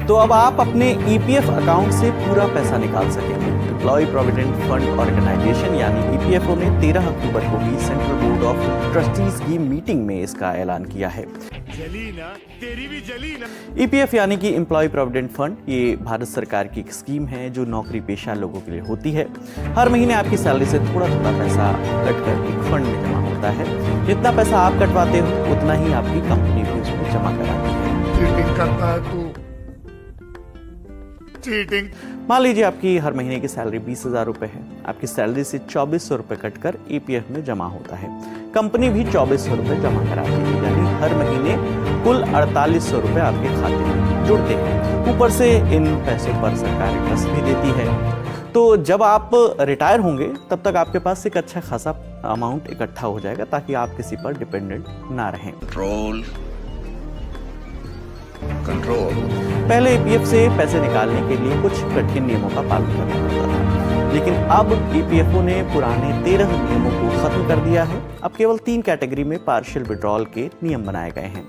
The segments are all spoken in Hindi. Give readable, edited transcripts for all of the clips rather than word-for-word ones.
तो अब आप अपने ईपीएफ अकाउंट से पूरा पैसा निकाल सकेंगे। एम्प्लॉय प्रोविडेंट फंड ऑर्गेनाइजेशन यानी ईपीएफओ ने 13 अक्टूबर को ही सेंट्रल बोर्ड ऑफ ट्रस्टीज की मीटिंग में इसका ऐलान किया है। जली ना, तेरी भी जली ना। ईपीएफ यानी कि एम्प्लॉय प्रोविडेंट फंड, ये भारत सरकार की एक स्कीम है जो नौकरी पेशा लोगों के लिए होती है। हर महीने आपकी सैलरी से थोड़ा थोड़ा पैसा कटकर एक फंड में जमा होता है। जितना पैसा आप कटवाते हो उतना ही आपकी कंपनी भी उसमें जमा कराती है। चीटिंग करता है तू, चीटिंग। मान लीजिए आपकी हर महीने की सैलरी 20,000 रुपए है। आपकी सैलरी से 2400 रुपए कटकर ईपीएफ में जमा होता है। कंपनी भी 2400 रुपए जमा कराती है, यानी हर महीने कुल 4800 रुपए आपके खाते में जुड़ते हैं। ऊपर से इन पैसों पर सरकार इंटरेस्ट भी देती है। तो जब आप रिटायर होंगे तब तक आपके पास एक अच्छा खासा अमाउंट इकट्ठा हो जाएगा, ताकि आप किसी पर डिपेंडेंट ना रहें। कंट्रोल। पहले ईपीएफ से पैसे निकालने के लिए कुछ कठिन नियमों का पालन करना पड़ता था, लेकिन अब ईपीएफओ ने पुराने 13 नियमों को खत्म कर दिया है। अब केवल 3 कैटेगरी में पार्शियल विड्रॉल के नियम बनाए गए हैं।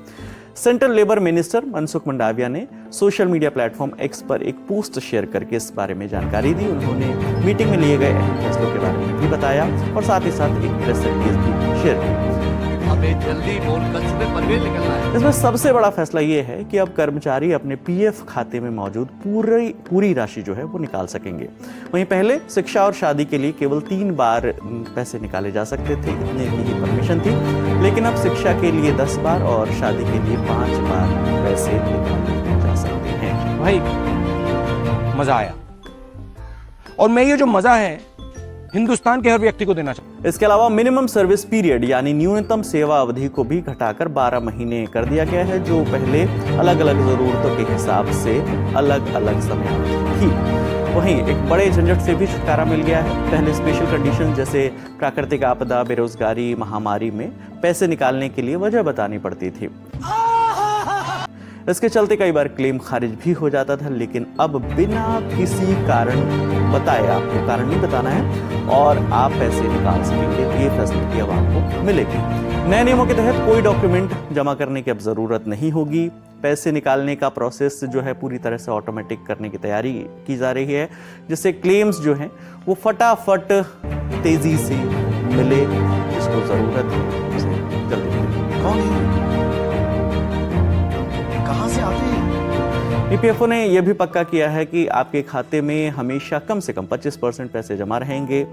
Central labour minister Mansukh Mandaviya ने सोशल मीडिया प्लेटफॉर्म एक्स पर एक पोस्ट शेयर करके इस बारे में जानकारी दी। उन्होंने मीटिंग में लिए गए अहम फैसलों के बारे में भी बताया और साथ ही साथ एक प्रेस रिलीज भी शेयर की। हमें जल्दी बोलकर सुबह परवेज निकलना है। इसमें सबसे बड़ा फैसला ये है कि अब कर्मचारी अपने पीएफ खाते में मौजूद पूरी राशि जो है वो निकाल सकेंगे। वहीं पहले शिक्षा और शादी के लिए केवल 3 बार पैसे निकाले जा सकते थे, इतने की ही परमिशन थी। लेकिन अब शिक्षा के लिए 10 बार और शादी के लिए 5 बार पैसे निकाले जा सकते हैं। भाई मजा आया, और मैं ये जो मजा है हिंदुस्तान के हर व्यक्ति को देना चाहूंगा। इसके अलावा मिनिमम सर्विस पीरियड यानी न्यूनतम सेवा अवधि को भी घटाकर 12 महीने कर दिया गया है, जो पहले अलग अलग जरूरतों के हिसाब से अलग अलग समय थी। वहीं एक बड़े झंझट से भी छुटकारा मिल गया है। पहले स्पेशल कंडीशन जैसे प्राकृतिक आपदा, बेरोजगारी, महामारी में पैसे निकालने के लिए वजह बतानी पड़ती थी। इसके चलते कई बार क्लेम खारिज भी हो जाता था, लेकिन अब बिना किसी कारण बताए, आपको कारण नहीं बताना है और आप पैसे निकाल सकेंगे। ये फैसिलिटी अब आपको मिलेगी। नए नियमों के तहत कोई डॉक्यूमेंट जमा करने की अब जरूरत नहीं होगी। पैसे निकालने का प्रोसेस जो है पूरी तरह से ऑटोमेटिक करने की तैयारी की जा रही है, जिससे क्लेम्स जो हैं वो फटाफट तेजी से मिले। जिसको जरूरत है उसे जल्दी मिले। कौन है? कहां से आते हैं? ईपीएफओ ने यह भी पक्का किया है कि आपके खाते में हमेशा कम से कम 25% पैसे जमा रहेंगे।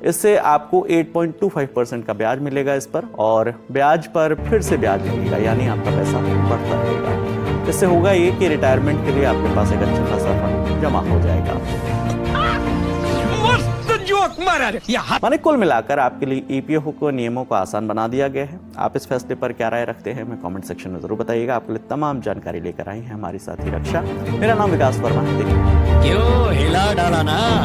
इससे आपको 8.25% का ब्याज मिलेगा इस पर, और ब्याज पर फिर से ब्याज लगेगा, यानी आपका पैसा बढ़ता रहेगा। इससे होगा ये कि रिटायरमेंट के लिए आपके पास एक अच्छा खासा फंड जमा हो जाएगा। माने कुल मिलाकर आपके लिए ईपीएफओ को नियमों को आसान बना दिया गया है। आप इस फैसले पर क्या राय रखते हैं हमें कमेंट सेक्शन में जरूर बताइएगा। आपके लिए तमाम जानकारी लेकर आई है हमारी साथी रक्षा। मेरा नाम विकास वर्मा है। क्यों हिला डाला ना?